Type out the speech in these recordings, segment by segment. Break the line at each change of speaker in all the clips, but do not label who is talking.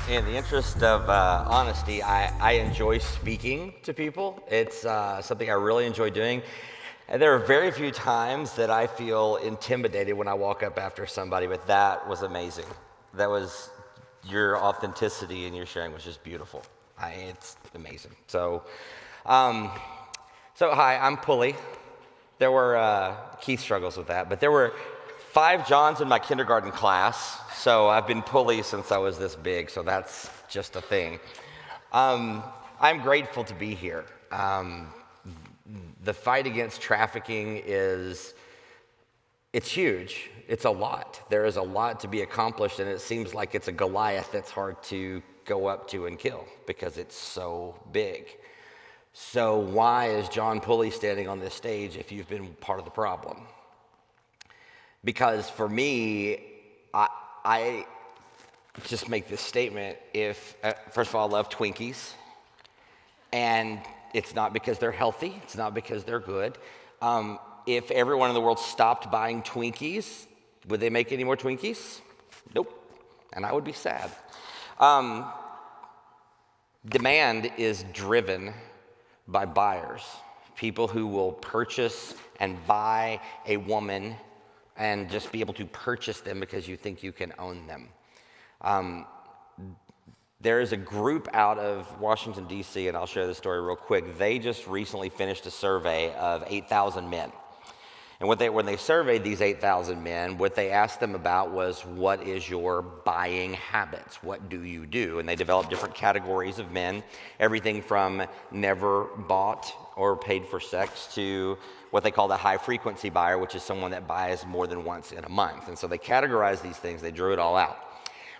In the interest of honesty, I enjoy speaking to people. It's something I really enjoy doing. And there are very few times that I feel intimidated when I walk up after somebody, but that was amazing. That was your authenticity and your sharing was just beautiful. It's amazing. Hi, I'm Pulley. There were, Keith struggles with that, but there were 5 Johns in my kindergarten class, so I've been Pulley since I was this big, so that's just a thing. I'm grateful to be here. The fight against trafficking it's huge. It's a lot. There is a lot to be accomplished, and it seems like it's a Goliath that's hard to go up to and kill because it's so big. So why is John Pulley standing on this stage if you've been part of the problem? Because for me, I just make this statement. First of all, I love Twinkies, and it's not because they're healthy. It's not because they're good. If everyone in the world stopped buying Twinkies, would they make any more Twinkies? Nope, and I would be sad. Demand is driven by buyers, people who will purchase and buy a woman and just be able to purchase them because you think you can own them. There is a group out of Washington, D.C., and I'll share this story real quick. They just recently finished a survey of 8,000 men. And when they surveyed these 8,000 men, what they asked them about was, what is your buying habits? What do you do? And they developed different categories of men, everything from never bought or paid for sex to what they call the high-frequency buyer, which is someone that buys more than once in a month. And so they categorized these things. They drew it all out.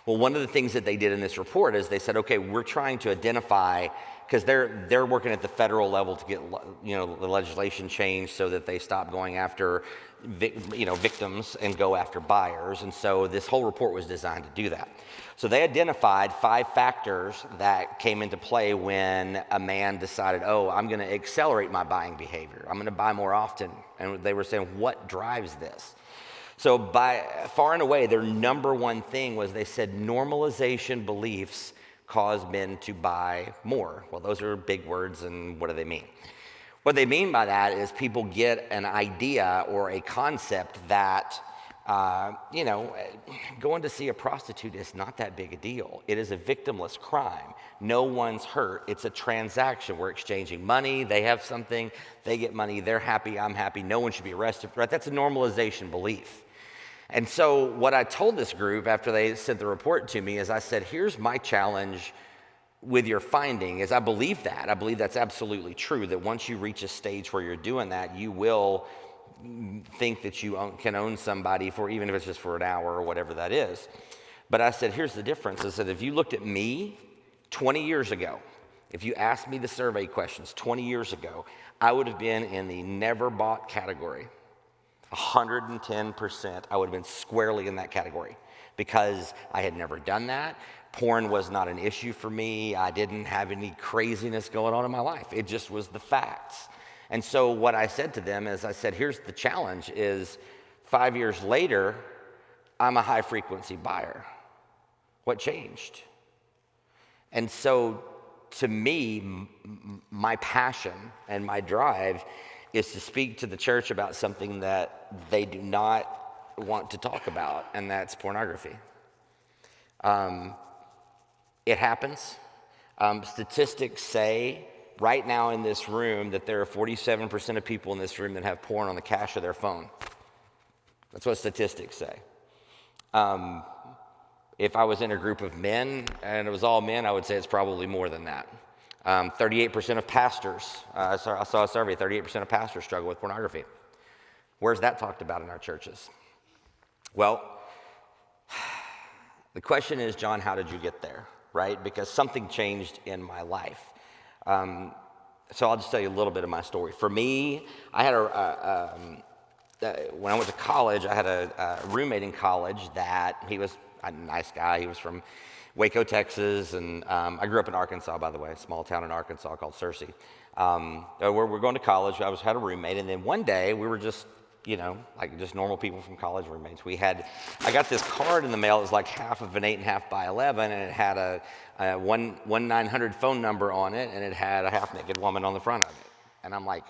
Well, one of the things that they did in this report is they said, okay, we're trying to identify, because they're working at the federal level to get the legislation changed so that they stop going after victims and go after buyers. And so this whole report was designed to do that. So they identified 5 factors that came into play when a man decided, I'm going to accelerate my buying behavior. I'm going to buy more often. And they were saying, what drives this? So by far and away, their number one thing was they said normalization beliefs cause men to buy more. Well, those are big words, and what do they mean? What they mean by that is people get an idea or a concept that, going to see a prostitute is not that big a deal. It is a victimless crime. No one's hurt. It's a transaction. We're exchanging money. They have something. They get money. They're happy. I'm happy. No one should be arrested for that. That's a normalization belief. And so what I told this group after they sent the report to me is I said, here's my challenge with your finding is I believe that. I believe that's absolutely true, that once you reach a stage where you're doing that, you will think that you can own somebody for, even if it's just for an hour or whatever that is. But I said, here's the difference. I said, if you looked at me 20 years ago, if you asked me the survey questions 20 years ago, I would have been in the never bought category. 110%, I would have been squarely in that category because I had never done that. Porn was not an issue for me. I didn't have any craziness going on in my life. It just was the facts. And so what I said to them is I said, here's the challenge is 5 years later, I'm a high frequency buyer. What changed? And so to me, my passion and my drive is to speak to the church about something that they do not want to talk about, and that's pornography. It happens. Statistics say right now in this room that there are 47% of people in this room that have porn on the cache of their phone. That's what statistics say. If I was in a group of men and it was all men, I would say it's probably more than that. 38% of pastors, I saw a survey, 38% of pastors struggle with pornography. Where's that talked about in our churches? Well, the question is, John, how did you get there, right? Because something changed in my life. So I'll just tell you a little bit of my story. For me, I had when I went to college, I had a roommate in college that he was a nice guy. He was from Waco, Texas, and I grew up in Arkansas, by the way, a small town in Arkansas called Searcy. We're going to college. I had a roommate, and then one day we were just like just normal people from college roommates. I got this card in the mail. It was like half of an 8.5 by 11, and it had a 1-900 phone number on it, and it had a half-naked woman on the front of it. And I'm like,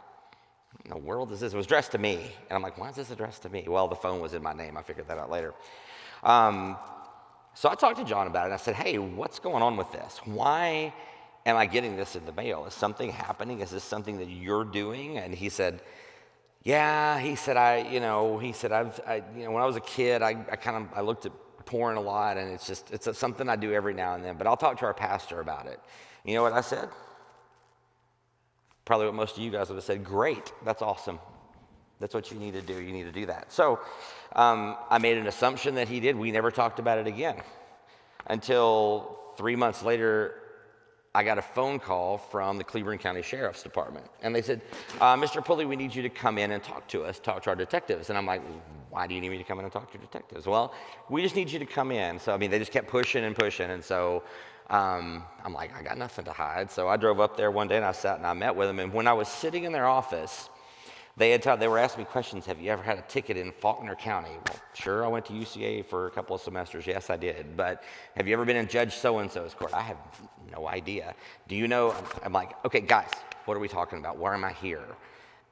in the world is this? It was addressed to me. And I'm like, why is this addressed to me? Well, the phone was in my name. I figured that out later. So I talked to John about it. And I said, hey, what's going on with this? Why am I getting this in the mail? Is something happening? Is this something that you're doing? And he said, yeah. He said, when I was a kid, I looked at porn a lot, and it's something I do every now and then. But I'll talk to our pastor about it. You know what I said? Probably what most of you guys would have said. Great, that's awesome. That's what you need to do. You need to do that. So I made an assumption that he did. We never talked about it again until 3 months later. I got a phone call from the Cleveland County Sheriff's Department. And they said, Mr. Pulley, we need you to come in and talk to our detectives. And I'm like, why do you need me to come in and talk to your detectives? Well, we just need you to come in. So, they just kept pushing and pushing. And so I'm like, I got nothing to hide. So I drove up there one day and I sat and I met with them. And when I was sitting in their office, they were asking me questions. Have you ever had a ticket in Faulkner County? Well, sure, I went to UCA for a couple of semesters. Yes, I did. But have you ever been in Judge so-and-so's court? I have no idea. Do you know? I'm like, okay, guys, what are we talking about? Why am I here?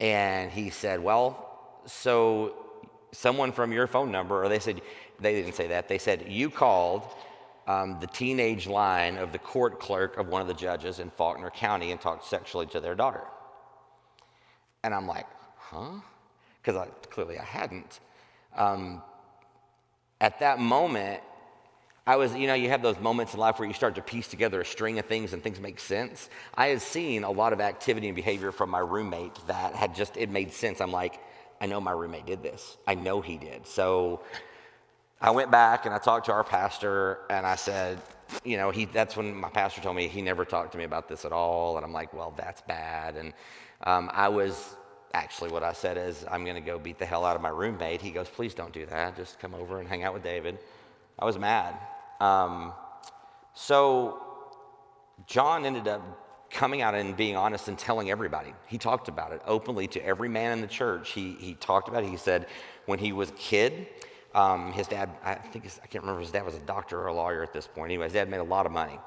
And he said, well, so someone from your phone number, or they didn't say that. They said, you called the teenage line of the court clerk of one of the judges in Faulkner County and talked sexually to their daughter. And I'm like, huh? Because clearly I hadn't. At that moment, I was, you have those moments in life where you start to piece together a string of things and things make sense. I had seen a lot of activity and behavior from my roommate that it made sense. I'm like, I know my roommate did this. I know he did. So I went back and I talked to our pastor and I said, that's when my pastor told me he never talked to me about this at all. And I'm like, well, that's bad. And actually, what I said is, I'm going to go beat the hell out of my roommate. He goes, please don't do that. Just come over and hang out with David. I was mad. So John ended up coming out and being honest and telling everybody. He talked about it openly to every man in the church. He talked about it. He said when he was a kid, his dad, I can't remember if his dad was a doctor or a lawyer at this point. Anyway, his dad made a lot of money.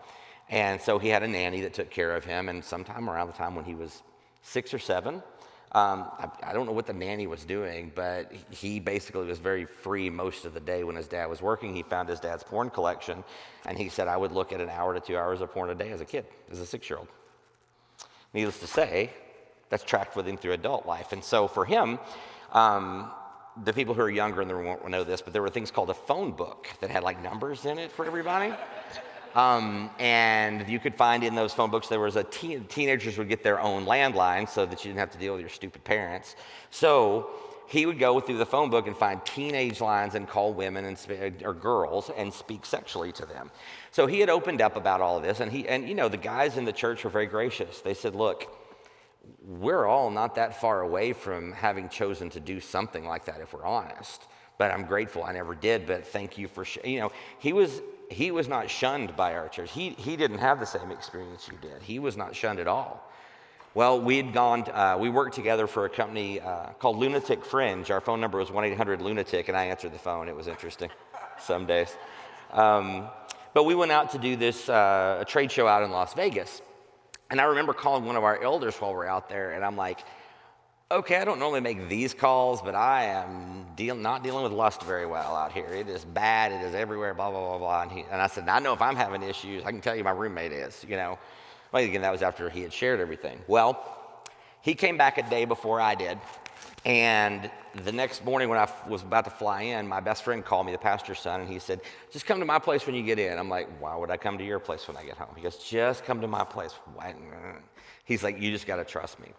And so he had a nanny that took care of him. And sometime around the time when he was 6 or 7, I don't know what the nanny was doing, but he basically was very free most of the day when his dad was working. He found his dad's porn collection, and he said, I would look at 1 hour to 2 hours of porn a day as a kid, as a 6-year-old. Needless to say, that's tracked with him through adult life. And so for him, the people who are younger in the room won't know this, but there were things called a phone book that had like numbers in it for everybody. And you could find in those phone books, there was teenagers would get their own landline so that you didn't have to deal with your stupid parents. So he would go through the phone book and find teenage lines and call women or girls and speak sexually to them. So he had opened up about all of this, and the guys in the church were very gracious. They said, look, we're all not that far away from having chosen to do something like that if we're honest. But I'm grateful I never did, but thank you for, he was not shunned by our church. He didn't have the same experience you did. He was not shunned at all. Well, we worked together for a company called Lunatic Fringe. Our phone number was 1-800-LUNATIC, and I answered the phone. It was interesting some days. But we went out to do this a trade show out in Las Vegas. And I remember calling one of our elders while we're out there, and I'm like, okay, I don't normally make these calls, but I am not dealing with lust very well out here. It is bad. It is everywhere, blah, blah, blah, blah. And I said, I know if I'm having issues, I can tell you my roommate is, Well, again, that was after he had shared everything. Well, he came back a day before I did. And the next morning when I was about to fly in, my best friend called me, the pastor's son, and he said, just come to my place when you get in. I'm like, why would I come to your place when I get home? He goes, just come to my place. Why? He's like, you just got to trust me.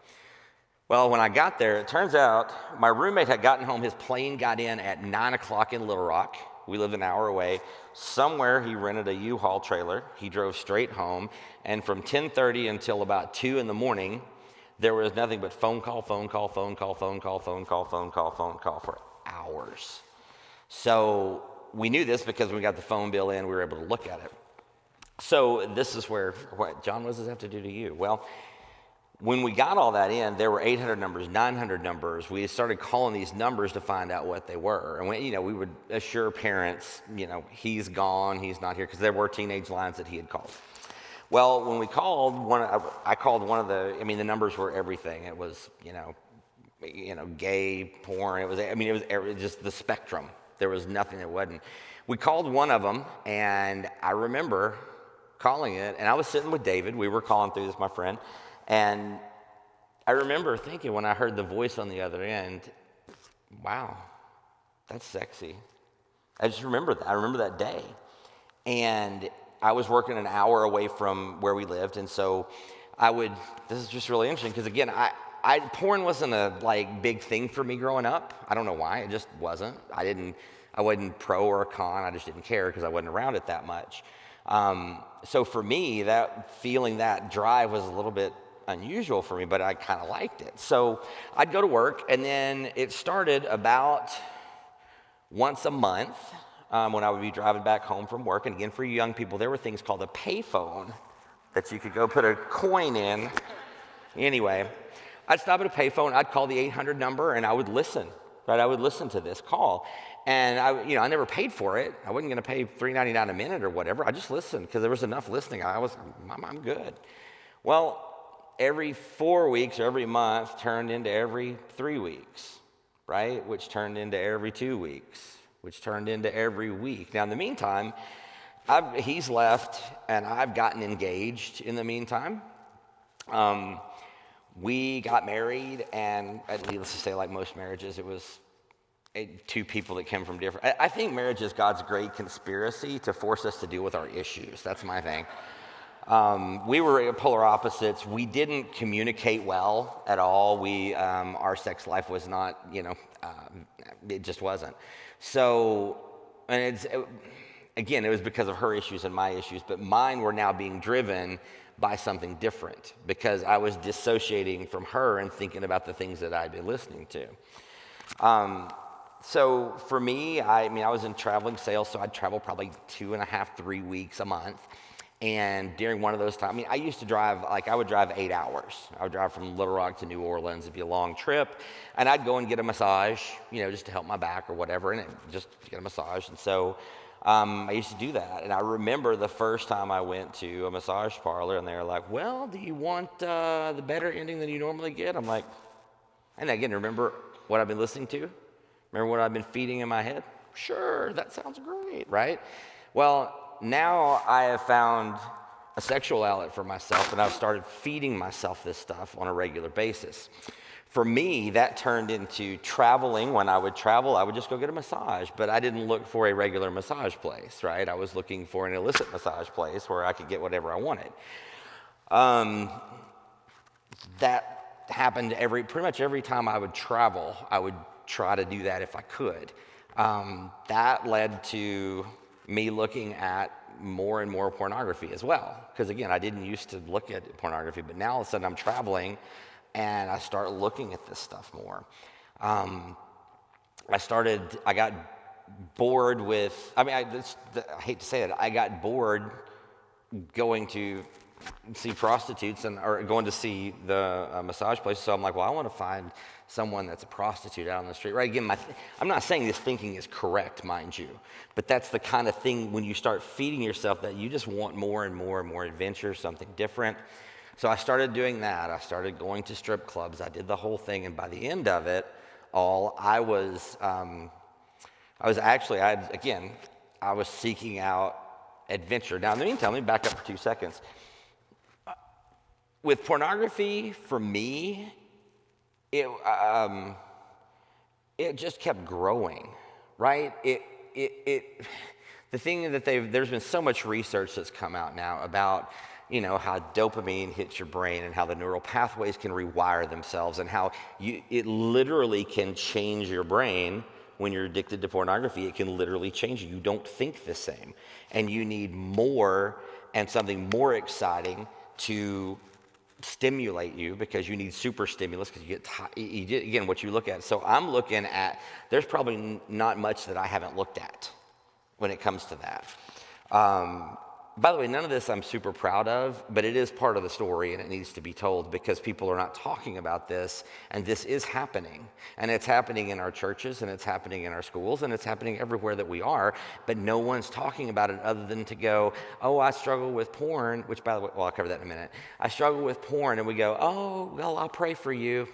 Well, when I got there, it turns out my roommate had gotten home. His plane got in at 9 o'clock in Little Rock. We lived an hour away. Somewhere he rented a U-Haul trailer. He drove straight home. And from 10:30 until about 2 in the morning, there was nothing but phone call for hours. So we knew this because when we got the phone bill in, we were able to look at it. So this is what John, what does this have to do to you? Well, When we got all that in, there were 800 numbers, 900 numbers. We started calling these numbers to find out what they were. And we would assure parents, he's gone, he's not here, because there were teenage lines that he had called. Well, when we called, I called one of the numbers were everything. It was, gay, porn. It was just the spectrum. There was nothing that wasn't. We called one of them, and I remember calling it, and I was sitting with David. We were calling through this, my friend. And I remember thinking when I heard the voice on the other end, wow, that's sexy. I just remember that. I remember that day. And I was working an hour away from where we lived. And so this is just really interesting because, again, porn wasn't a big thing for me growing up. I don't know why. It just wasn't. I wasn't pro or a con. I just didn't care because I wasn't around it that much. So for me, that drive was a little bit unusual for me, but I kind of liked it. So I'd go to work, and then it started about once a month when I would be driving back home from work. And again, for you young people, there were things called a payphone that you could go put a coin in. Anyway, I'd stop at a payphone, I'd call the 800 number, and I would listen, right? I would listen to this call. And I never paid for it. I wasn't going to pay $3.99 a minute or whatever. I just listened because there was enough listening. I'm good. Well, every 4 weeks or every month turned into every 3 weeks, right? Which turned into every 2 weeks, which turned into every week. Now, in the meantime, he's left, and I've gotten engaged in the meantime. We got married, and needless to say, like most marriages, it was two people that came from different. I think marriage is God's great conspiracy to force us to deal with our issues. That's my thing. We were polar opposites. We didn't communicate well at all. Our sex life was not, it just wasn't. So, and it was because of her issues and my issues, but mine were now being driven by something different because I was dissociating from her and thinking about the things that I'd been listening to. So for me, I was in traveling sales, so I'd travel probably 2.5, 3 weeks a month. And during one of those times, I used to drive, I would drive 8 hours. I would drive from Little Rock to New Orleans. It'd be a long trip. And I'd go and get a massage, just to help my back or whatever, and just get a massage. And so I used to do that. And I remember the first time I went to a massage parlor, and they were like, well, do you want the better ending than you normally get? I'm like, and again, remember what I've been listening to? Remember what I've been feeding in my head? Sure, that sounds great, right? Well, now I have found a sexual outlet for myself, and I've started feeding myself this stuff on a regular basis. For me, that turned into traveling. When I would travel, I would just go get a massage, but I didn't look for a regular massage place, right? I was looking for an illicit massage place where I could get whatever I wanted. That happened pretty much every time I would travel. I would try to do that if I could. That led to me looking at more and more pornography as well. Because again, I didn't used to look at pornography, but now all of a sudden I'm traveling and I start looking at this stuff more. I got bored with, I hate to say it, I got bored going to see prostitutes or going to see the massage place. So I'm like, well, I want to find someone that's a prostitute out on the street, right? Again, I'm not saying this thinking is correct, mind you, but that's the kind of thing when you start feeding yourself that you just want more and more and more adventure, something different. So I started doing that. I started going to strip clubs. I did the whole thing, and by the end of it all, I was seeking out adventure. Now, in the meantime, let me back up for 2 seconds. With pornography, for me, it just kept growing, right? The thing that there's been so much research that's come out now about, how dopamine hits your brain and how the neural pathways can rewire themselves and how it literally can change your brain. When you're addicted to pornography, it can literally change you. You don't think the same. And you need more and something more exciting to stimulate you because you need super stimulus because you get again what you look at. So I'm looking at, there's probably not much that I haven't looked at when it comes to that. By the way, none of this I'm super proud of, but it is part of the story and it needs to be told because people are not talking about this, and this is happening. And it's happening in our churches, and it's happening in our schools, and it's happening everywhere that we are, but no one's talking about it other than to go, oh, I struggle with porn, which by the way, well, I'll cover that in a minute. I struggle with porn, and we go, oh, well, I'll pray for you.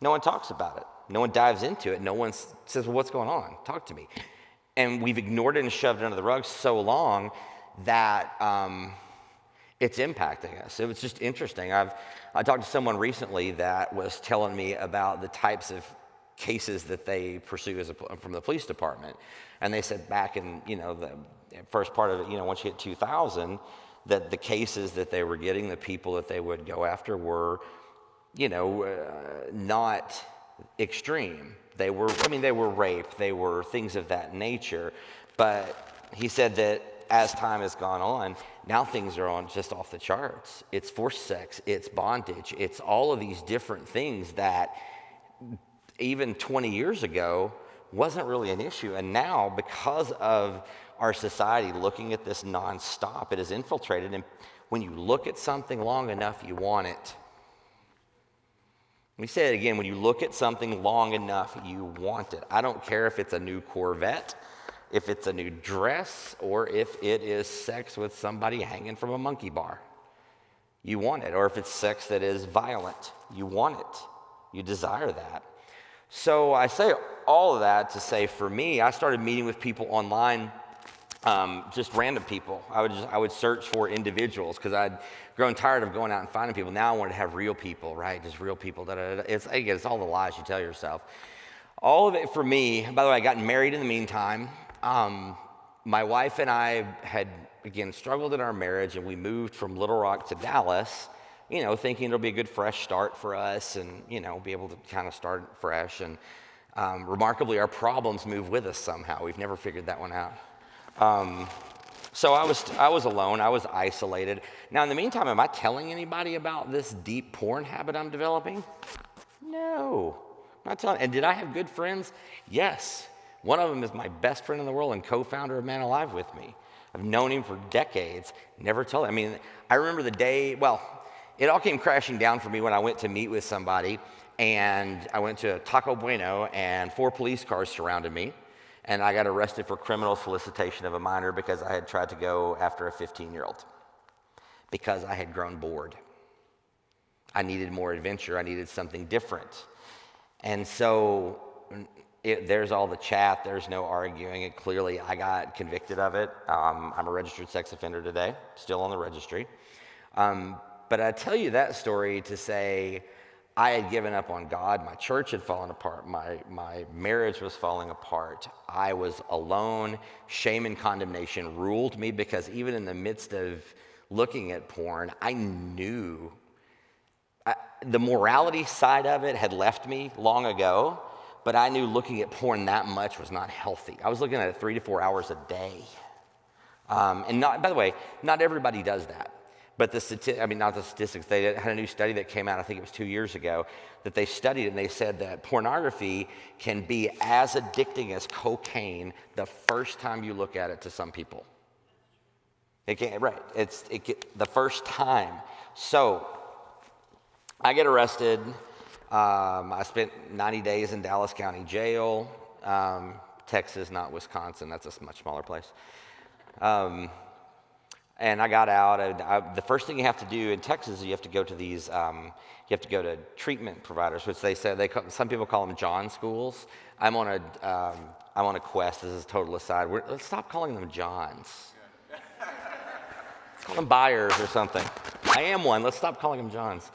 No one talks about it. No one dives into it. No one says, well, what's going on? Talk to me. And we've ignored it and shoved it under the rug so long that it's impacting us. It was just interesting. I talked to someone recently that was telling me about the types of cases that they pursue from the police department. And they said back in, the first part of it, once you hit 2000, that the cases that they were getting, the people that they would go after were, not extreme. They were rape, they were things of that nature. But he said that as time has gone on, now things are on just off the charts. It's forced sex, it's bondage, it's all of these different things that even 20 years ago wasn't really an issue. And now, because of our society looking at this nonstop, it has infiltrated. And when you look at something long enough, you want it. Let me say it again. When you look at something long enough, you want it. I don't care if it's a new Corvette, if it's a new dress, or if it is sex with somebody hanging from a monkey bar. You want it. Or if it's sex that is violent, you want it. You desire that. So I say all of that to say, for me, I started meeting with people online, just random people. I would search for individuals because I'd grown tired of going out and finding people. Now I wanted to have real people, right? Just real people. It's all the lies you tell yourself. All of it for me. By the way, I got married in the meantime. My wife and I had, again, struggled in our marriage, and we moved from Little Rock to Dallas, thinking it'll be a good fresh start for us and, be able to kind of start fresh. And remarkably, our problems move with us somehow. We've never figured that one out. So I was alone. I was isolated. Now, in the meantime, am I telling anybody about this deep porn habit I'm developing? No, I'm not telling. And did I have good friends? Yes. One of them is my best friend in the world and co-founder of ManAlive with me. I've known him for decades. Never told him. I mean, I remember the day. Well, it all came crashing down for me when I went to meet with somebody, and I went to Taco Bueno, and 4 police cars surrounded me. And I got arrested for criminal solicitation of a minor because I had tried to go after a 15-year-old because I had grown bored. I needed more adventure. I needed something different. And so there's all the chat. There's no arguing it. Clearly, I got convicted of it. I'm a registered sex offender today, still on the registry. But I tell you that story to say, I had given up on God. My church had fallen apart. My marriage was falling apart. I was alone. Shame and condemnation ruled me because even in the midst of looking at porn, I knew the morality side of it had left me long ago, but I knew looking at porn that much was not healthy. I was looking at it 3 to 4 hours a day. And by the way, not everybody does that. But not the statistics, they had a new study that came out, I think it was 2 years ago, that they studied, and they said that pornography can be as addicting as cocaine the first time you look at it to some people. It can't, right, the first time. So I get arrested. I spent 90 days in Dallas County Jail, Texas, not Wisconsin. That's a much smaller place. And I got out. The first thing you have to do in Texas is you have to go to these. You have to go to treatment providers, which some people call them John schools. I'm on a quest. This is a total aside. Let's stop calling them Johns. Let's call them Byers or something. I am one. Let's stop calling them Johns.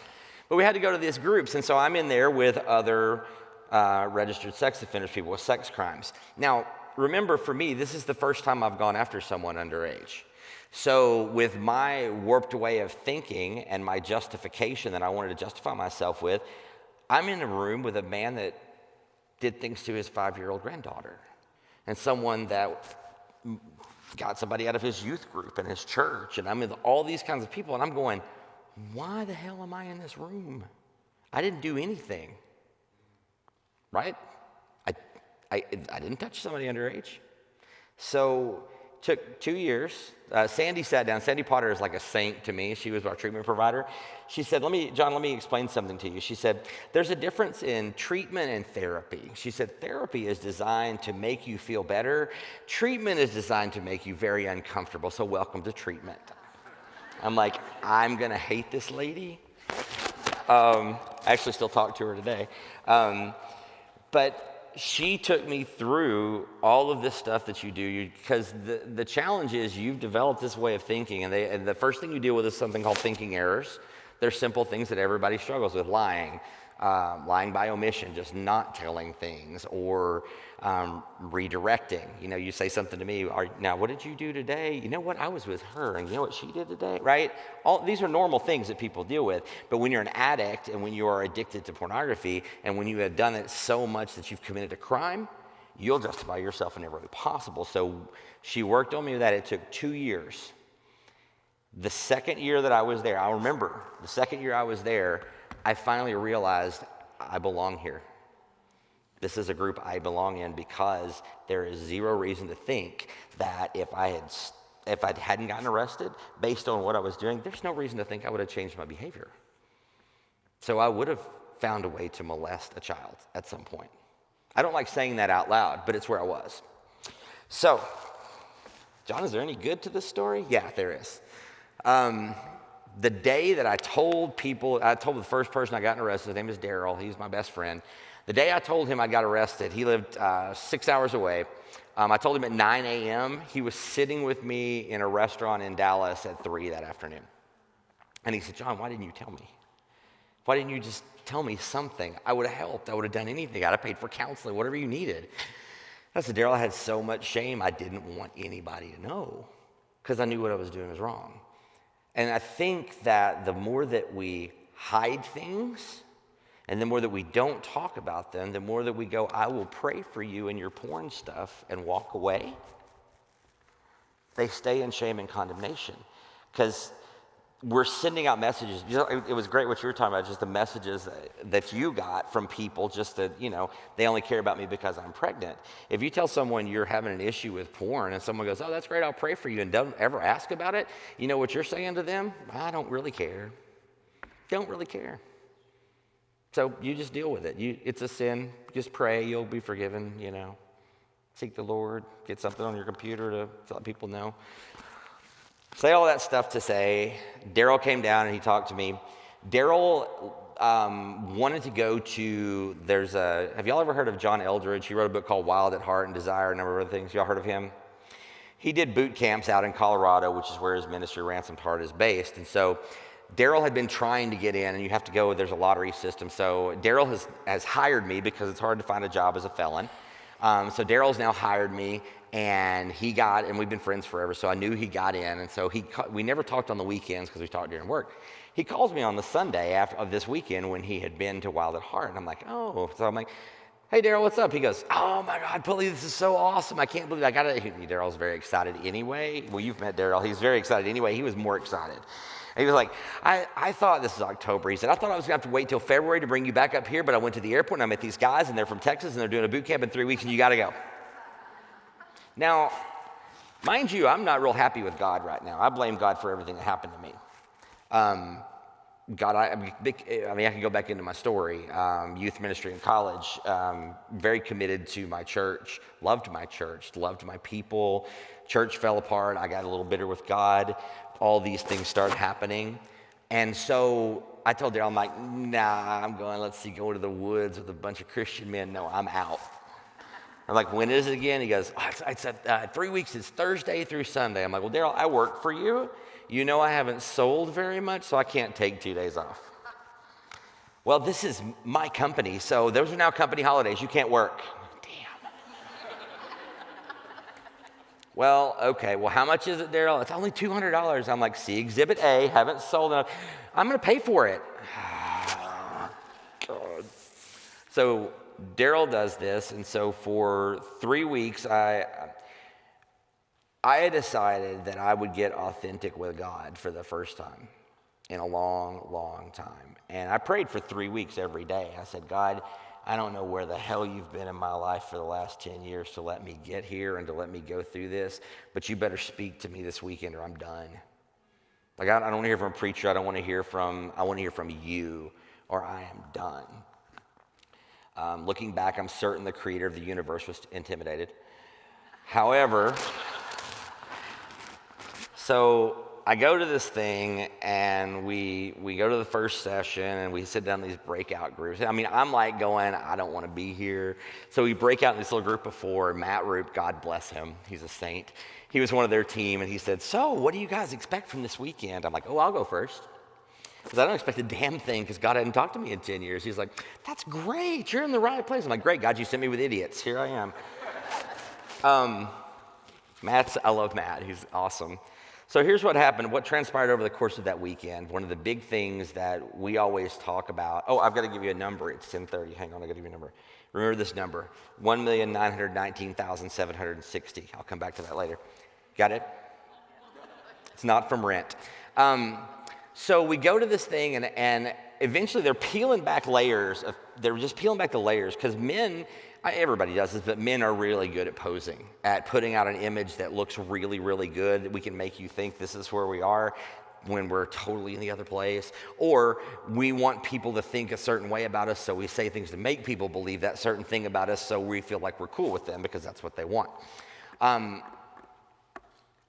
But we had to go to these groups, and so I'm in there with other registered sex offenders, people with sex crimes. Now, remember, for me, this is the first time I've gone after someone underage. So with my warped way of thinking and my justification that I wanted to justify myself with, I'm in a room with a man that did things to his 5-year-old granddaughter, and someone that got somebody out of his youth group and his church, and I'm with all these kinds of people, and I'm going, why the hell am I in this room? I didn't do anything, right? I didn't touch somebody underage. So took 2 years. Sandy sat down. Sandy Potter is like a saint to me. She was our treatment provider. She said, John, let me explain something to you. She said, there's a difference in treatment and therapy. She said, therapy is designed to make you feel better. Treatment is designed to make you very uncomfortable. So welcome to treatment. I'm like, I'm going to hate this lady. I actually still talk to her today. But she took me through all of this stuff that you do, because the challenge is you've developed this way of thinking, and the first thing you deal with is something called thinking errors. They're simple things that everybody struggles with: lying by omission, just not telling things, or redirecting. You say something to me, now what did you do today? You know what, I was with her, and you know what she did today, right? All these are normal things that people deal with. But when you're an addict, and when you are addicted to pornography, and when you have done it so much that you've committed a crime, you'll justify yourself in every way possible. So she worked on me with that. It took 2 years. The second year that I was there, I remember the second year I was there, I finally realized I belong here. This is a group I belong in, because there is zero reason to think that if I hadn't gotten arrested based on what I was doing, there's no reason to think I would have changed my behavior. So I would have found a way to molest a child at some point. I don't like saying that out loud, but it's where I was. So, John, is there any good to this story? Yeah, there is. The day that I told the first person I got arrested, his name is Daryl, he's my best friend. The day I told him I got arrested, he lived 6 hours away. I told him at 9 a.m. He was sitting with me in a restaurant in Dallas at 3 that afternoon. And he said, John, why didn't you tell me? Why didn't you just tell me something? I would have helped. I would have done anything. I'd have paid for counseling, whatever you needed. I said, Daryl, I had so much shame, I didn't want anybody to know, because I knew what I was doing was wrong. And I think that the more that we hide things, and the more that we don't talk about them, the more that we go, I will pray for you in your porn stuff, and walk away, they stay in shame and condemnation. Because we're sending out messages. It was great what you were talking about, just the messages that you got from people, just that, they only care about me because I'm pregnant. If you tell someone you're having an issue with porn, and someone goes, oh, that's great, I'll pray for you, and don't ever ask about it, you know what you're saying to them? I don't really care. Don't really care. So you just deal with it. It's a sin. Just pray. You'll be forgiven, Seek the Lord. Get something on your computer to let people know. Say all that stuff to say, Daryl came down and he talked to me. Daryl wanted to go to, have y'all ever heard of John Eldredge? He wrote a book called Wild at Heart and Desire, a number of other things. Y'all heard of him? He did boot camps out in Colorado, which is where his ministry, Ransomed Heart, is based. And so Daryl had been trying to get in, and you have to go, there's a lottery system. So Daryl has hired me, because it's hard to find a job as a felon. So Daryl's now hired me, and we've been friends forever, so I knew he got in. And so we never talked on the weekends, because we talked during work. He calls me on the Sunday of this weekend when he had been to Wild at Heart, and I'm like, oh. So I'm like, hey, Daryl, what's up? He goes, oh my God, Pulley, this is so awesome. I can't believe I got it. Daryl's very excited anyway. Well, you've met Daryl. He's very excited anyway. He was more excited. And he was like, I thought, this is October, he said, I thought I was going to have to wait till February to bring you back up here, but I went to the airport and I met these guys, and they're from Texas, and they're doing a boot camp in 3 weeks, and you got to go. Now, mind you, I'm not real happy with God right now. I blame God for everything that happened to me. God, I can go back into my story. Youth ministry in college, very committed to my church, loved my people. Church fell apart. I got a little bitter with God. All these things started happening. And so I told Daryl, I'm like, nah, I'm going, go to the woods with a bunch of Christian men. No, I'm out. I'm like, when is it again? He goes, it's 3 weeks. It's Thursday through Sunday. I'm like, well, Daryl, I work for you. You know I haven't sold very much, so I can't take 2 days off. Well, this is my company, so those are now company holidays. You can't work. Damn. Well, okay. Well, how much is it, Daryl? It's only $200. I'm like, see Exhibit A, haven't sold enough. I'm going to pay for it. God. So Daryl does this, and so for 3 weeks, I had decided that I would get authentic with God for the first time in a long, long time. And I prayed for 3 weeks every day. I said, God, I don't know where the hell you've been in my life for the last 10 years to let me get here and to let me go through this, but you better speak to me this weekend or I'm done. Like, I don't want to hear from a preacher. I want to hear from you, or I am done. Looking back, I'm certain the creator of the universe was intimidated. However, so I go to this thing, and we go to the first session, and we sit down in these breakout groups. I mean, I'm like going, I don't want to be here. So we break out in this little group of 4. Matt Roop, God bless him, he's a saint. He was one of their team, and he said, so what do you guys expect from this weekend? I'm like, oh, I'll go first. Because I don't expect a damn thing because God hadn't talked to me in 10 years. He's like, that's great. You're in the right place. I'm like, great, God, you sent me with idiots. Here I am. I love Matt. He's awesome. So here's what happened, what transpired over the course of that weekend. One of the big things that we always talk about. Oh, I've got to give you a number. It's 10:30. Hang on, I've got to give you a number. Remember this number, 1,919,760. I'll come back to that later. Got it? It's not from rent. So we go to this thing, and eventually they're peeling back layers. They're just peeling back the layers because men, everybody does this, but men are really good at posing, at putting out an image that looks really, really good, that we can make you think this is where we are when we're totally in the other place. Or we want people to think a certain way about us, so we say things to make people believe that certain thing about us so we feel like we're cool with them because that's what they want.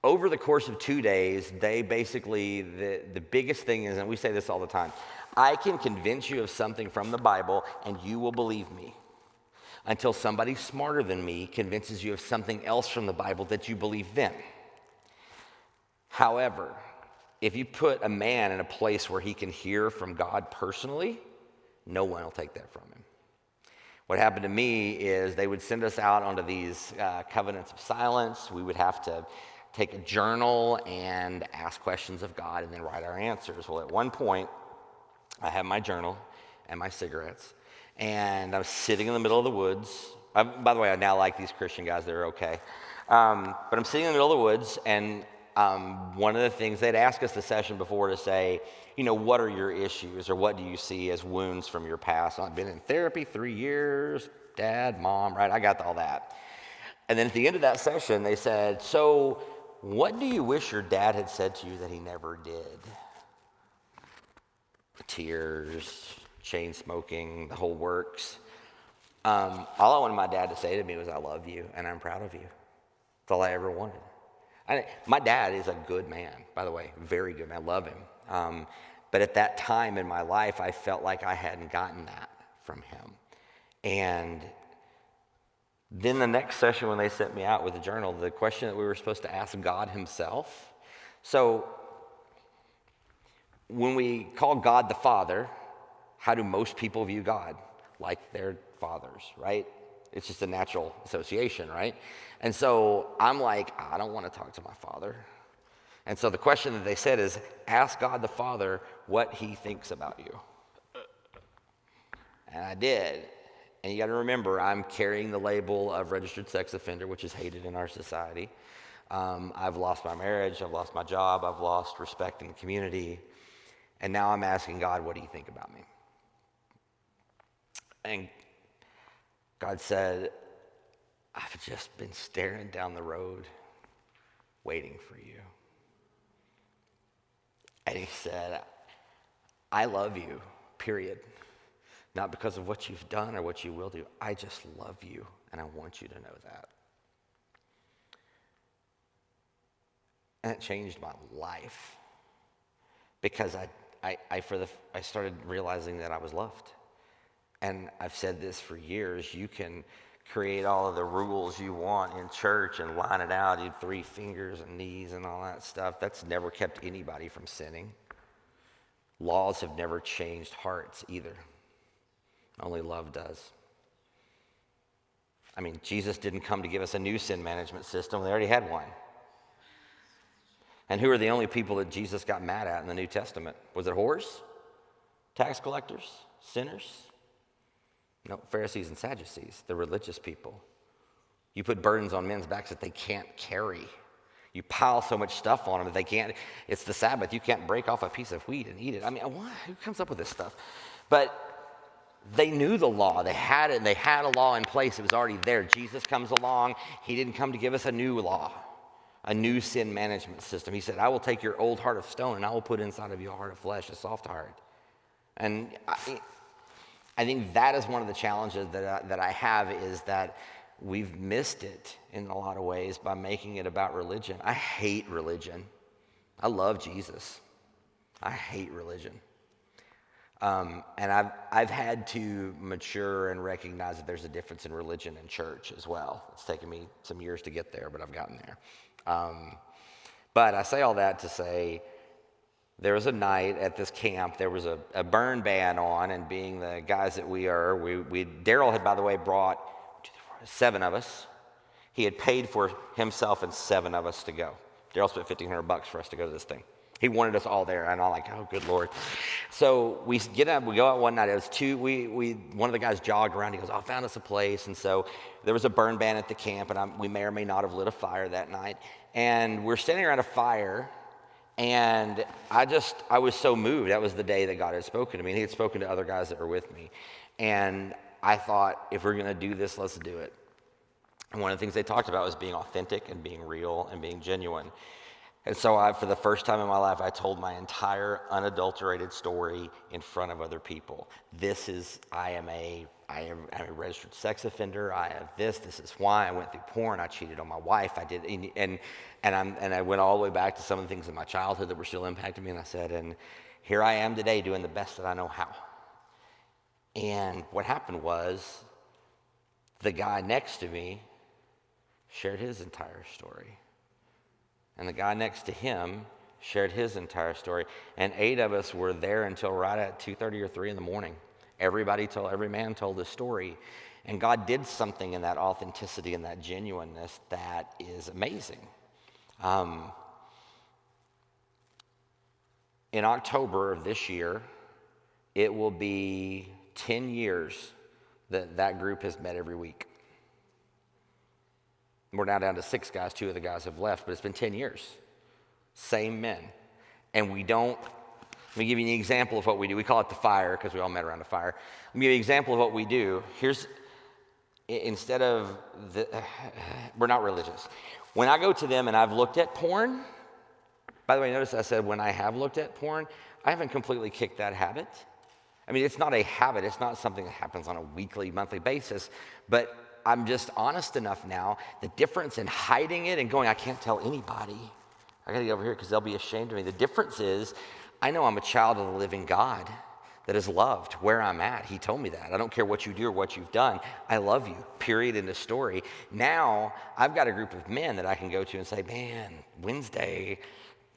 Over the course of 2 days, they basically, the biggest thing is, and we say this all the time, I can convince you of something from the Bible and you will believe me until somebody smarter than me convinces you of something else from the Bible that you believe them. However, if you put a man in a place where he can hear from God personally, no one will take that from him. What happened to me is they would send us out onto these covenants of silence. We would have to take a journal and ask questions of God and then write our answers. Well, at one point, I had my journal and my cigarettes, and I was sitting in the middle of the woods. By the way, I now like these Christian guys. They're okay. But I'm sitting in the middle of the woods, and one of the things, they'd ask us the session before to say, what are your issues, or what do you see as wounds from your past? I've been in therapy 3 years, dad, mom, right? I got all that. And then at the end of that session, they said, so what do you wish your dad had said to you that he never did? Tears, chain smoking, the whole works. All I wanted my dad to say to me was, I love you and I'm proud of you. That's all I ever wanted. My dad is a good man, by the way, very good man. I love him. But at that time in my life, I felt like I hadn't gotten that from him. And then the next session when they sent me out with the journal, the question that we were supposed to ask God himself. So when we call God the Father, how do most people view God? Like their fathers, right? It's just a natural association, right? And so I'm like, I don't want to talk to my father. And so the question that they said is, ask God the Father what he thinks about you. And I did. And you got to remember, I'm carrying the label of registered sex offender, which is hated in our society. I've lost my marriage. I've lost my job. I've lost respect in the community. And now I'm asking God, what do you think about me? And God said, I've just been staring down the road, waiting for you. And he said, I love you, period. Not because of what you've done or what you will do. I just love you, and I want you to know that. And it changed my life because I started realizing that I was loved. And I've said this for years. You can create all of the rules you want in church and line it out. You have 3 fingers and knees and all that stuff. That's never kept anybody from sinning. Laws have never changed hearts either. Only love does. I mean, Jesus didn't come to give us a new sin management system. They already had one. And who are the only people that Jesus got mad at in the New Testament? Was it whores? Tax collectors? Sinners? No, Pharisees and Sadducees, the religious people. You put burdens on men's backs that they can't carry. You pile so much stuff on them that they can't. It's the Sabbath. You can't break off a piece of wheat and eat it. I mean, who comes up with this stuff? But they knew the law. They had it, and they had a law in place. It was already there. Jesus comes along. He didn't come to give us a new law, a new sin management system. He said, I will take your old heart of stone, and I will put inside of you a heart of flesh, a soft heart. And I think that is one of the challenges that I have, is that we've missed it in a lot of ways by making it about religion. I hate religion. I love Jesus. I hate religion. And I've had to mature and recognize that there's a difference in religion and church as well. It's taken me some years to get there, but I've gotten there. But I say all that to say, there was a night at this camp, there was a burn ban on, and being the guys that we are, Daryl had, by the way, brought 7 of us. He had paid for himself and 7 of us to go. Daryl spent $1,500 for us to go to this thing. He wanted us all there, and I'm like, oh, good Lord. So we get up, we go out one night. It was one of the guys jogged around. He goes, I found us a place. And so there was a burn ban at the camp, and we may or may not have lit a fire that night. And we're standing around a fire, and I was so moved. That was the day that God had spoken to me, and he had spoken to other guys that were with me. And I thought, if we're going to do this, let's do it. And one of the things they talked about was being authentic and being real and being genuine. And so for the first time in my life, I told my entire unadulterated story in front of other people. I am a registered sex offender. I have this is why I went through porn. I cheated on my wife. I did, and I went all the way back to some of the things in my childhood that were still impacting me. And I said, and here I am today doing the best that I know how. And what happened was, the guy next to me shared his entire story. And the guy next to him shared his entire story. And 8 of us were there until right at 2:30 or 3 in the morning. Every man told a story. And God did something in that authenticity and that genuineness that is amazing. In October of this year, it will be 10 years that group has met every week. We're now down to 6 guys. 2 of the guys have left, but it's been 10 years. Same men. And let me give you an example of what we do. We call it the fire because we all met around a fire. Let me give you an example of what we do. We're not religious. When I go to them and I've looked at porn, by the way, notice I said when I have looked at porn, I haven't completely kicked that habit. I mean, it's not a habit. It's not something that happens on a weekly, monthly basis, but I'm just honest enough now. The difference in hiding it and going, I can't tell anybody. I got to get over here because they'll be ashamed of me. The difference is, I know I'm a child of the living God that is loved where I'm at. He told me that. I don't care what you do or what you've done. I love you, period, in the story. Now, I've got a group of men that I can go to and say, man, Wednesday,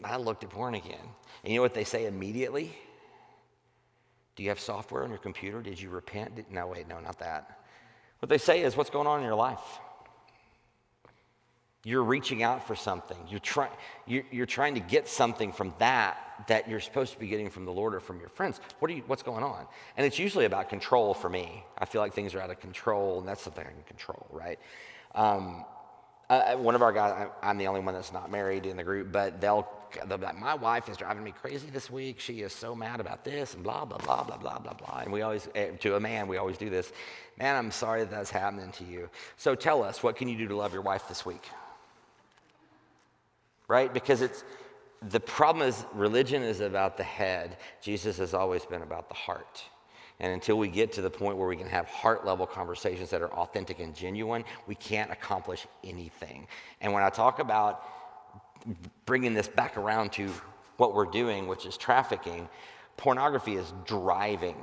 I looked at porn again. And you know what they say immediately? Do you have software on your computer? Did you repent? No, wait, no, not that. What they say is, what's going on in your life? You're reaching out for something. You're trying to get something from that you're supposed to be getting from the Lord or from your friends. What's going on? And it's usually about control for me. I feel like things are out of control, and that's something I can control, right? One of our guys, I'm the only one that's not married in the group, but they'll be like, my wife is driving me crazy this week. She is so mad about this and blah, blah, blah, blah, blah, blah, blah. And we always, to a man, we always do this. Man, I'm sorry that that's happening to you. So tell us, what can you do to love your wife this week? Right? Because the problem is religion is about the head. Jesus has always been about the heart. And until we get to the point where we can have heart-level conversations that are authentic and genuine, we can't accomplish anything. And when I talk about bringing this back around to what we're doing, which is trafficking, pornography is driving.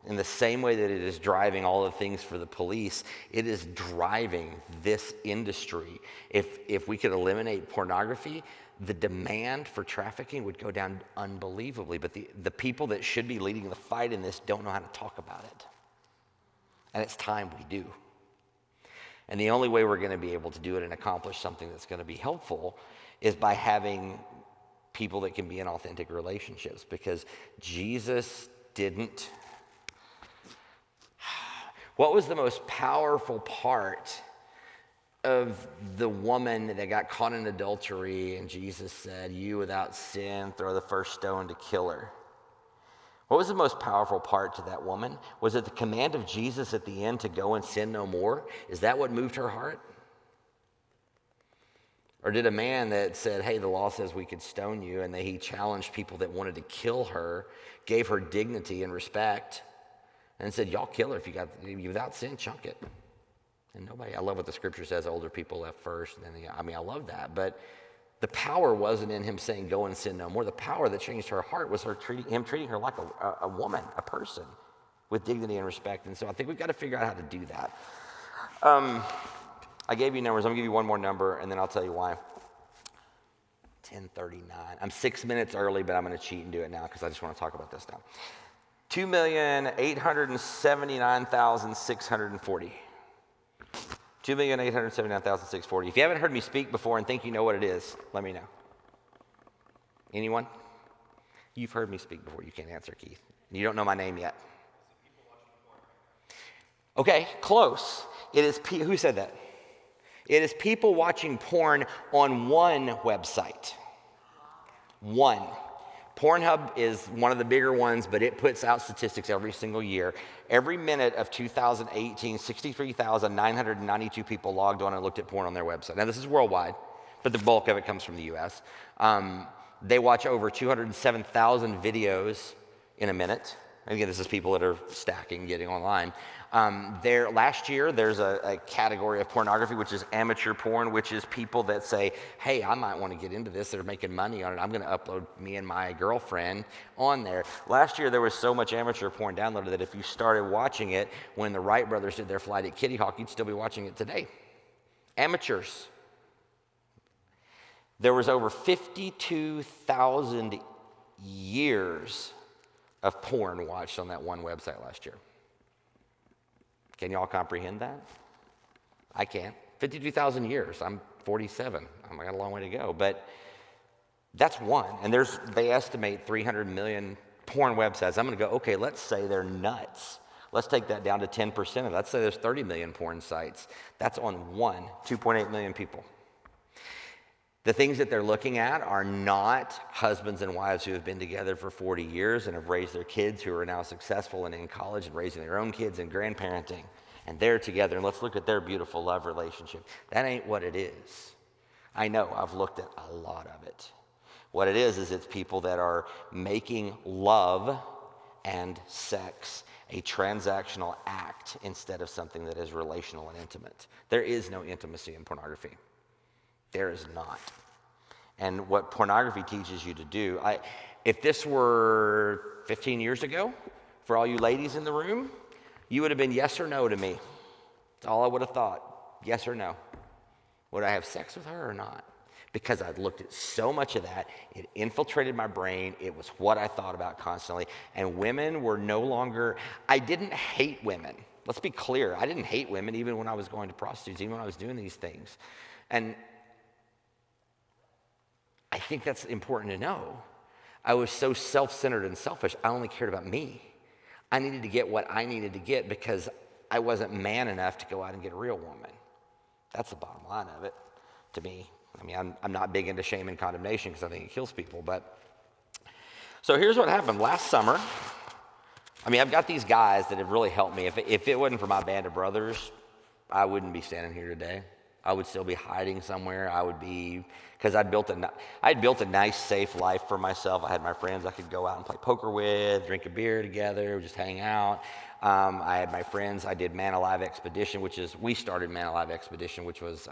In the same way that it is driving all the things for the police, it is driving this industry. If we could eliminate pornography, the demand for trafficking would go down unbelievably. But the people that should be leading the fight in this don't know how to talk about it. And it's time we do. And the only way we're going to be able to do it and accomplish something that's going to be helpful is by having people that can be in authentic relationships. Because Jesus didn't. What was the most powerful part of the woman that got caught in adultery and Jesus said, you without sin, throw the first stone to kill her? What was the most powerful part to that woman? Was it the command of Jesus at the end to go and sin no more? Is that what moved her heart? Or did a man that said, hey, the law says we could stone you, and that he challenged people that wanted to kill her, gave her dignity and respect, and said, y'all kill her if without sin, chunk it. And nobody, I love what the scripture says, older people left first. And I love that. But the power wasn't in him saying, go and sin no more. The power that changed her heart was him treating her like a woman, a person, with dignity and respect. And so I think we've got to figure out how to do that. I gave you numbers. I'm going to give you one more number, and then I'll tell you why. 10:39. I'm 6 minutes early, but I'm going to cheat and do it now because I just want to talk about this now. 2,879,640. 2,879,640. If you haven't heard me speak before and think you know what it is, let me know. Anyone? You've heard me speak before. You can't answer, Keith. You don't know my name yet. Okay, close. It is who said that? It is people watching porn on one website. One. Pornhub is one of the bigger ones, but it puts out statistics every single year. Every minute of 2018, 63,992 people logged on and looked at porn on their website. Now, this is worldwide, but the bulk of it comes from the U.S. They watch over 207,000 videos in a minute. And again, this is people that are stacking, getting online. Last year, there's a category of pornography, which is amateur porn, which is people that say, hey, I might want to get into this. They're making money on it. I'm going to upload me and my girlfriend on there. Last year, there was so much amateur porn downloaded that if you started watching it when the Wright brothers did their flight at Kitty Hawk, you'd still be watching it today. Amateurs. There was over 52,000 years of porn watched on that one website last year. Can y'all comprehend that? I can't. 52,000 years. I'm 47. I got a long way to go. But that's one. And they estimate 300 million porn websites. I'm going to go, okay, let's say they're nuts. Let's take that down to 10% of it. Let's say there's 30 million porn sites. That's on 2.8 million people. The things that they're looking at are not husbands and wives who have been together for 40 years and have raised their kids, who are now successful and in college and raising their own kids and grandparenting. And they're together, and let's look at their beautiful love relationship. That ain't what it is. I know, I've looked at a lot of it. What it is it's people that are making love and sex a transactional act instead of something that is relational and intimate. There is no intimacy in pornography. There is not. And what pornography teaches you to do, if this were 15 years ago, for all you ladies in the room, you would have been yes or no to me. That's all I would have thought, yes or no. Would I have sex with her or not? Because I'd looked at so much of that, it infiltrated my brain, it was what I thought about constantly, and women were no longer, I didn't hate women. Let's be clear, I didn't hate women even when I was going to prostitutes, even when I was doing these things. And I think that's important to know. I was so self-centered and selfish, I only cared about me. I needed to get what I needed to get because I wasn't man enough to go out and get a real woman. That's the bottom line of it to me. I mean, I'm not big into shame and condemnation because I think it kills people. But so here's what happened. Last summer, I've got these guys that have really helped me. If it wasn't for my band of brothers, I wouldn't be standing here today. I would still be hiding somewhere. Because I'd built a nice, safe life for myself. I had my friends I could go out and play poker with, drink a beer together, just hang out. I had my friends. I did ManAlive Expedition, we started ManAlive Expedition, which was,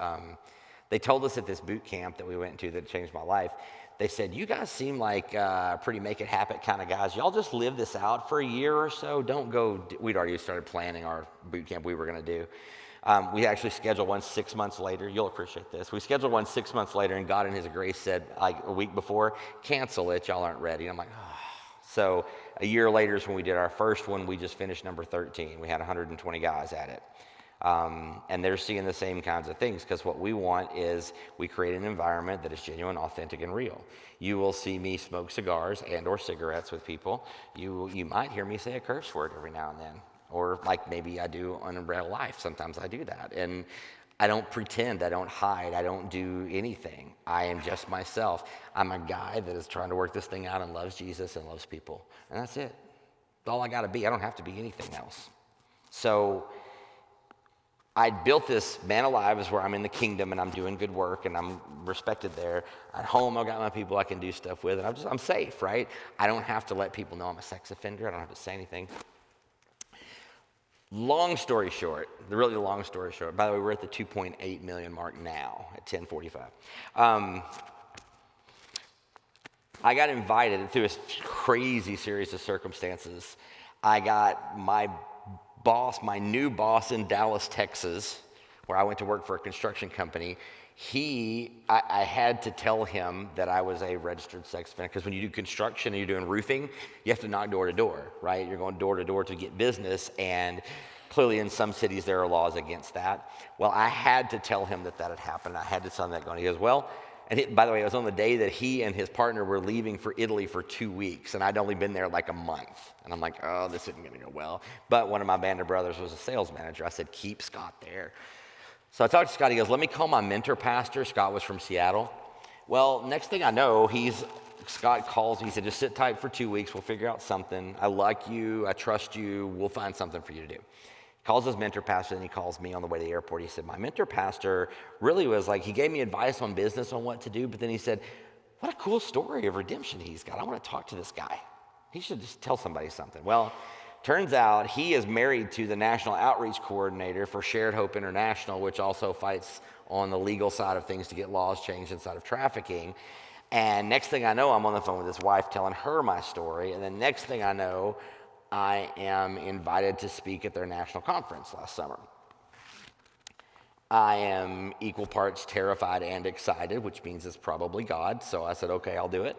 they told us at this boot camp that we went to that changed my life. They said, you guys seem like pretty make it happen kind of guys. Y'all just live this out for a year or so. Don't go, we'd already started planning our boot camp we were going to do. We actually scheduled one 6 months later. You'll appreciate this. We scheduled one 6 months later, and God in his grace said, like a week before, cancel it. Y'all aren't ready. And I'm like, oh. So a year later is when we did our first one. We just finished number 13. We had 120 guys at it. And they're seeing the same kinds of things because what we want is we create an environment that is genuine, authentic, and real. You will see me smoke cigars and or cigarettes with people. You might hear me say a curse word every now and then. Or like maybe I do on real life. Sometimes I do that. And I don't pretend. I don't hide. I don't do anything. I am just myself. I'm a guy that is trying to work this thing out and loves Jesus and loves people. And that's it. That's all I got to be. I don't have to be anything else. So I built this ManAlive is where I'm in the kingdom and I'm doing good work and I'm respected there. At home, I've got my people I can do stuff with, and I'm safe, right? I don't have to let people know I'm a sex offender. I don't have to say anything. Long story short, really long story short, by the way, we're at the 2.8 million mark now at 10:45. I got invited through a crazy series of circumstances. I got my new boss in Dallas, Texas, where I went to work for a construction company. I had to tell him that I was a registered sex offender, because when you do construction and you're doing roofing, you have to knock door to door, right? You're going door to door to get business, and clearly in some cities there are laws against that. Well, I had to tell him that had happened. I had to tell him that going. He goes, well, and by the way, it was on the day that he and his partner were leaving for Italy for 2 weeks, and I'd only been there like a month. And I'm like, oh, this isn't going to go well. But one of my band of brothers was a sales manager. I said, keep Scott there. So I talked to Scott. He goes, let me call my mentor pastor. Scott was from Seattle. Well, next thing I know, Scott calls. He said, just sit tight for 2 weeks. We'll figure out something. I like you. I trust you. We'll find something for you to do. Calls his mentor pastor, and he calls me on the way to the airport. He said, my mentor pastor really was like, he gave me advice on business on what to do, but then he said, what a cool story of redemption he's got. I want to talk to this guy. He should just tell somebody something. Well, turns out he is married to the national outreach coordinator for Shared Hope International, which also fights on the legal side of things to get laws changed inside of trafficking. And next thing I know, I'm on the phone with his wife telling her my story. And then next thing I know, I am invited to speak at their national conference last summer. I am equal parts terrified and excited, which means it's probably God. So I said, okay, I'll do it.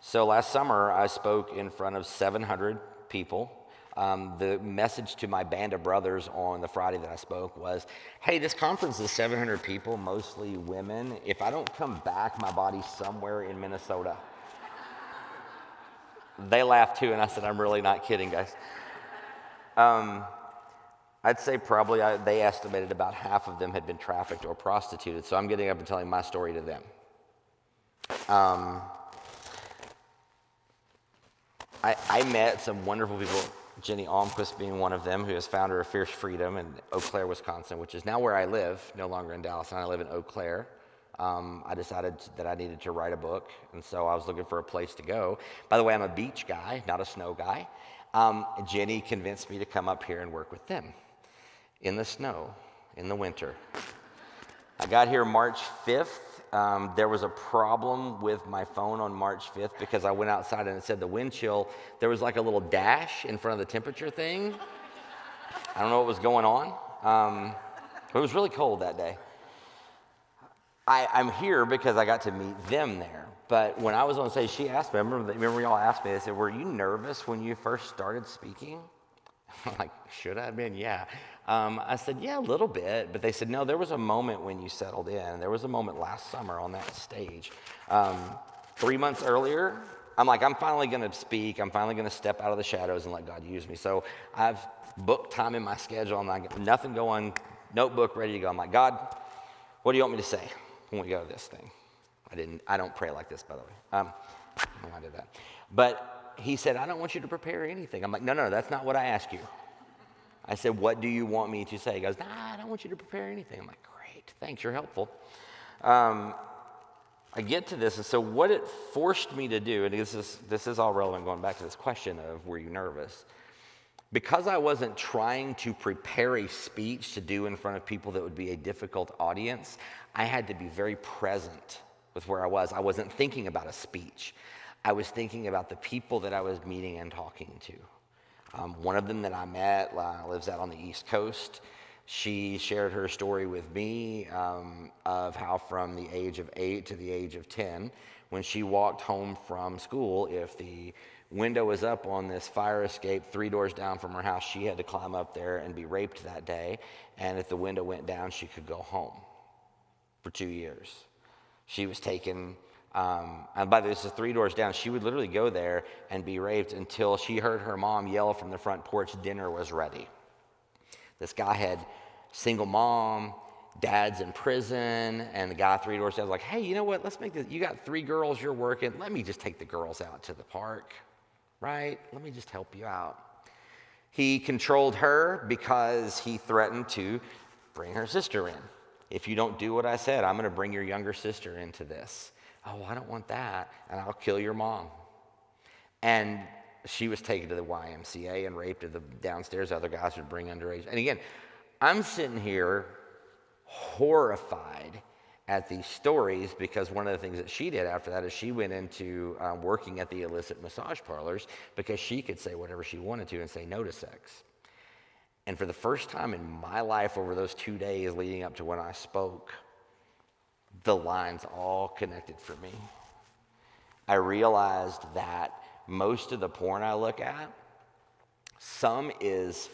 So last summer, I spoke in front of 700 people. The message to my band of brothers on the Friday that I spoke was, hey, this conference is 700 people, mostly women. If I don't come back, my body's somewhere in Minnesota. They laughed too, and I said, I'm really not kidding, guys. I'd say probably they estimated about half of them had been trafficked or prostituted, so I'm getting up and telling my story to them. I met some wonderful people, Jenny Almquist being one of them, who is founder of Fierce Freedom in Eau Claire, Wisconsin, which is now where I live, no longer in Dallas, and I live in Eau Claire. I decided that I needed to write a book, and so I was looking for a place to go. By the way, I'm a beach guy, not a snow guy. Jenny convinced me to come up here and work with them in the snow, in the winter. I got here March 5th. There was a problem with my phone on March 5th because I went outside and it said the wind chill. There was like a little dash in front of the temperature thing. I don't know what was going on. It was really cold that day. I'm here because I got to meet them there. But when I was on stage, she asked me, remember y'all asked me, they said, were you nervous when you first started speaking? I'm like, should I have been? Yeah. I said, yeah, a little bit. But they said, no, there was a moment when you settled in. There was a moment last summer on that stage. 3 months earlier, I'm like, I'm finally going to speak. I'm finally going to step out of the shadows and let God use me. So I've booked time in my schedule. I'm like, nothing going, notebook ready to go. I'm like, God, what do you want me to say when we go to this thing? I don't pray like this, by the way. I did that. But he said, I don't want you to prepare anything. I'm like, no, that's not what I asked you. I said, what do you want me to say? He goes, nah, I don't want you to prepare anything. I'm like, great, thanks, you're helpful. I get to this, and so what it forced me to do, and this is all relevant going back to this question of were you nervous? Because I wasn't trying to prepare a speech to do in front of people that would be a difficult audience, I had to be very present with where I was. I wasn't thinking about a speech. I was thinking about the people that I was meeting and talking to. One of them that I met lives out on the East Coast. She shared her story with me of how from the age of 8 to the age of 10, when she walked home from school, if the window was up on this fire escape 3 doors down from her house, she had to climb up there and be raped that day. And if the window went down, she could go home for 2 years. She was taken, and by the way, this is 3 doors down. She would literally go there and be raped until she heard her mom yell from the front porch, dinner was ready. This guy had single mom, dad's in prison, and the guy 3 doors down was like, hey, you know what, let's make this, you got 3 girls you're working, let me just take the girls out to the park. right? Let me just help you out. He controlled her because he threatened to bring her sister in. If you don't do what I said, I'm going to bring your younger sister into this. Oh, I don't want that, and I'll kill your mom. And she was taken to the YMCA and raped at the downstairs. Other guys would bring underage. And again, I'm sitting here horrified at these stories because one of the things that she did after that is she went into working at the illicit massage parlors because she could say whatever she wanted to and say no to sex. And for the first time in my life over those 2 days leading up to when I spoke, the lines all connected for me. I realized that most of the porn I look at, some is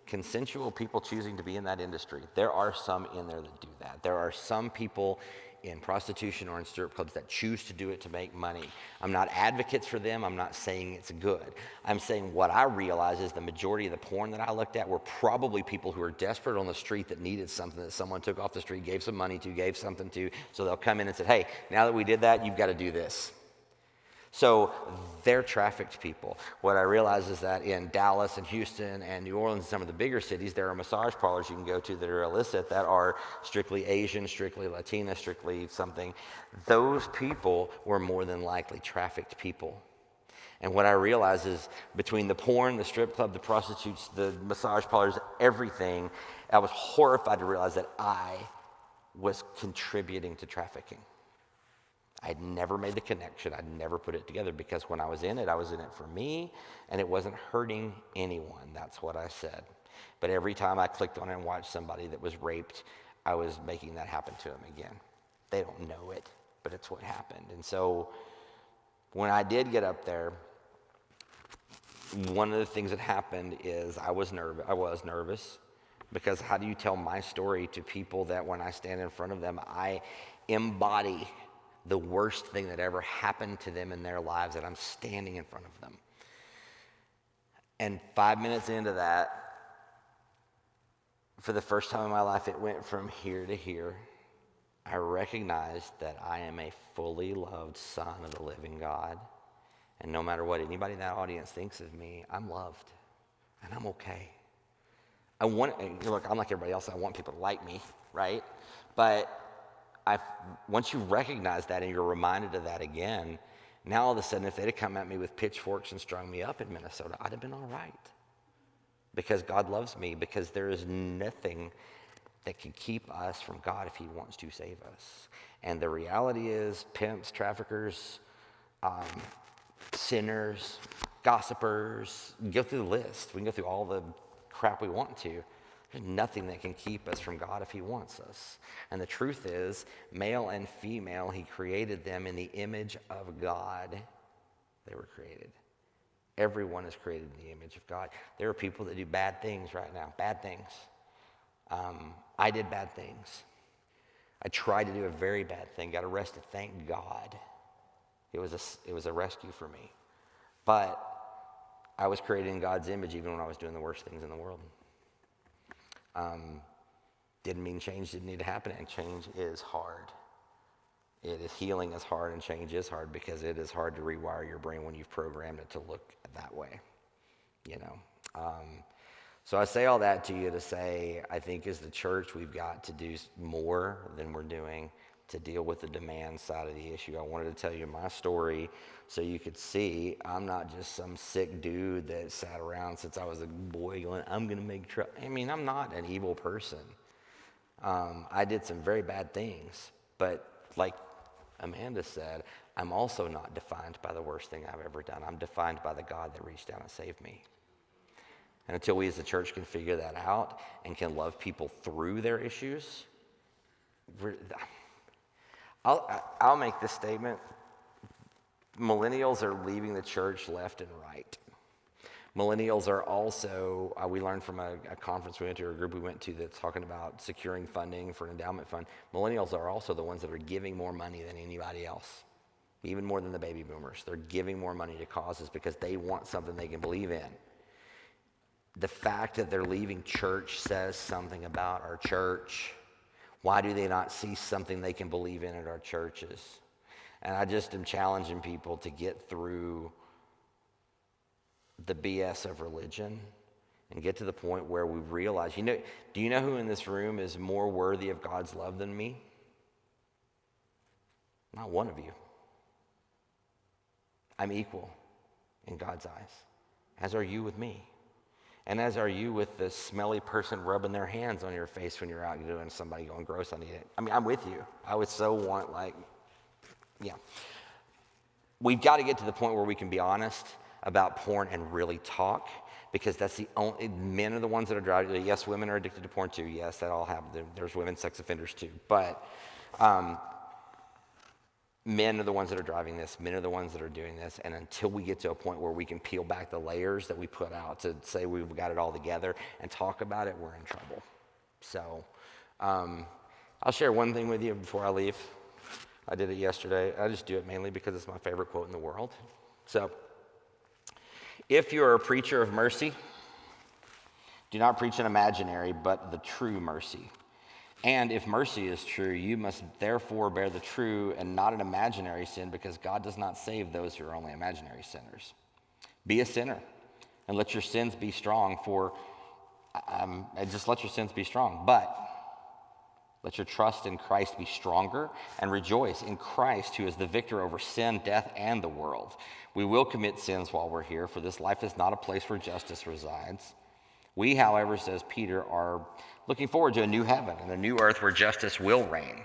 consensual people choosing to be in that industry. There are some in there that do that. There are some people in prostitution or in strip clubs that choose to do it to make money. I'm not advocates for them. I'm not saying it's good. I'm saying what I realize is the majority of the porn that I looked at were probably people who were desperate on the street that needed something that someone took off the street, gave some money to, gave something to, so they'll come in and say, hey, now that we did that, you've got to do this. So they're trafficked people. What I realize is that in Dallas and Houston and New Orleans and some of the bigger cities, there are massage parlors you can go to that are illicit that are strictly Asian, strictly Latina, strictly something. Those people were more than likely trafficked people. And what I realize is between the porn, the strip club, the prostitutes, the massage parlors, everything, I was horrified to realize that I was contributing to trafficking. I'd never made the connection. I'd never put it together because when I was in it for me, and it wasn't hurting anyone. That's what I said. But every time I clicked on it and watched somebody that was raped, I was making that happen to them again. They don't know it, but it's what happened. And so when I did get up there, one of the things that happened is I was nervous because how do you tell my story to people that when I stand in front of them, I embody the worst thing that ever happened to them in their lives, that I'm standing in front of them. And 5 minutes into that, for the first time in my life, it went from here to here. I recognized that I am a fully loved son of the living God. And no matter what anybody in that audience thinks of me, I'm loved and I'm okay. Look, I'm like everybody else. I want people to like me, right? But once you recognize that and you're reminded of that again, now all of a sudden, if they'd have come at me with pitchforks and strung me up in Minnesota, I'd have been all right. Because God loves me, because there is nothing that can keep us from God if he wants to save us. And the reality is, pimps, traffickers, sinners, gossipers, go through the list. We can go through all the crap we want to. There's nothing that can keep us from God if he wants us. And the truth is, male and female, he created them in the image of God. They were created. Everyone is created in the image of God. There are people that do bad things right now, bad things. I did bad things. I tried to do a very bad thing, got arrested, thank God. It was a rescue for me. But I was created in God's image even when I was doing the worst things in the world. Didn't mean change didn't need to happen, and change is hard. Healing is hard, and change is hard because it is hard to rewire your brain when you've programmed it to look that way, So I say all that to you to say, I think as the church, we've got to do more than we're doing to deal with the demand side of the issue. I wanted to tell you my story so you could see I'm not just some sick dude that sat around since I was a boy going, I'm going to make trouble. I mean, I'm not an evil person. I did some very bad things, but like Amanda said, I'm also not defined by the worst thing I've ever done. I'm defined by the God that reached down and saved me. And until we as a church can figure that out and can love people through their issues, I'll make this statement. Millennials are leaving the church left and right. Millennials are also, we learned from a conference we went to, or a group we went to that's talking about securing funding for an endowment fund. Millennials are also the ones that are giving more money than anybody else, even more than the baby boomers. They're giving more money to causes because they want something they can believe in. The fact that they're leaving church says something about our church. Why do they not see something they can believe in at our churches? And I just am challenging people to get through the BS of religion and get to the point where we realize, do you know who in this room is more worthy of God's love than me? Not one of you. I'm equal in God's eyes, as are you with me. And as are you with the smelly person rubbing their hands on your face when you're out doing somebody going gross on you. I mean, I'm with you. I would so want, yeah. We've got to get to the point where we can be honest about porn and really talk, because that's the only, men are the ones that are driving. Yes, women are addicted to porn too. Yes, that all happens. There's women sex offenders too. But men are the ones that are driving this. Men are the ones that are doing this. And until we get to a point where we can peel back the layers that we put out to say we've got it all together and talk about it, we're in trouble. So I'll share one thing with you before I leave. I did it yesterday. I just do it mainly because it's my favorite quote in the world. So, if you're a preacher of mercy, do not preach an imaginary, but the true mercy. And if mercy is true, you must therefore bear the true and not an imaginary sin, because God does not save those who are only imaginary sinners. Be a sinner and let your sins be strong, just let your sins be strong. But let your trust in Christ be stronger, and rejoice in Christ, who is the victor over sin, death, and the world. We will commit sins while we're here, for this life is not a place where justice resides. We, however, says Peter, are looking forward to a new heaven and a new earth where justice will reign.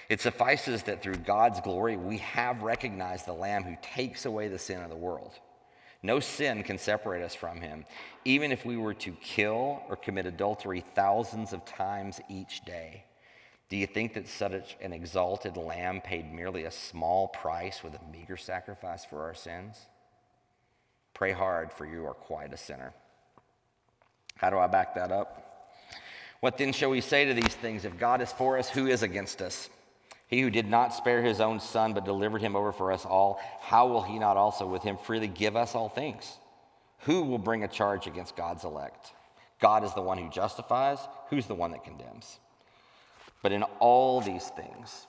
It suffices that through God's glory we have recognized the Lamb who takes away the sin of the world. No sin can separate us from him, even if we were to kill or commit adultery thousands of times each day. Do you think that such an exalted Lamb paid merely a small price with a meager sacrifice for our sins? Pray hard, for you are quite a sinner. How do I back that up? What then shall we say to these things? If God is for us, who is against us? He who did not spare his own son, but delivered him over for us all, how will he not also with him freely give us all things? Who will bring a charge against God's elect? God is the one who justifies. Who's the one that condemns? But in all these things,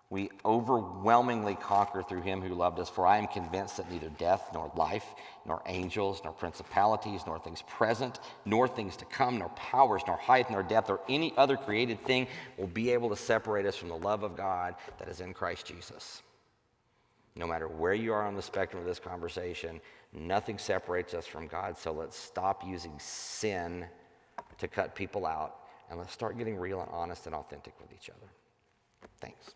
we overwhelmingly conquer through him who loved us. For I am convinced that neither death, nor life, nor angels, nor principalities, nor things present, nor things to come, nor powers, nor height, nor depth, or any other created thing will be able to separate us from the love of God that is in Christ Jesus. No matter where you are on the spectrum of this conversation, nothing separates us from God. So let's stop using sin to cut people out, and let's start getting real and honest and authentic with each other. Thanks.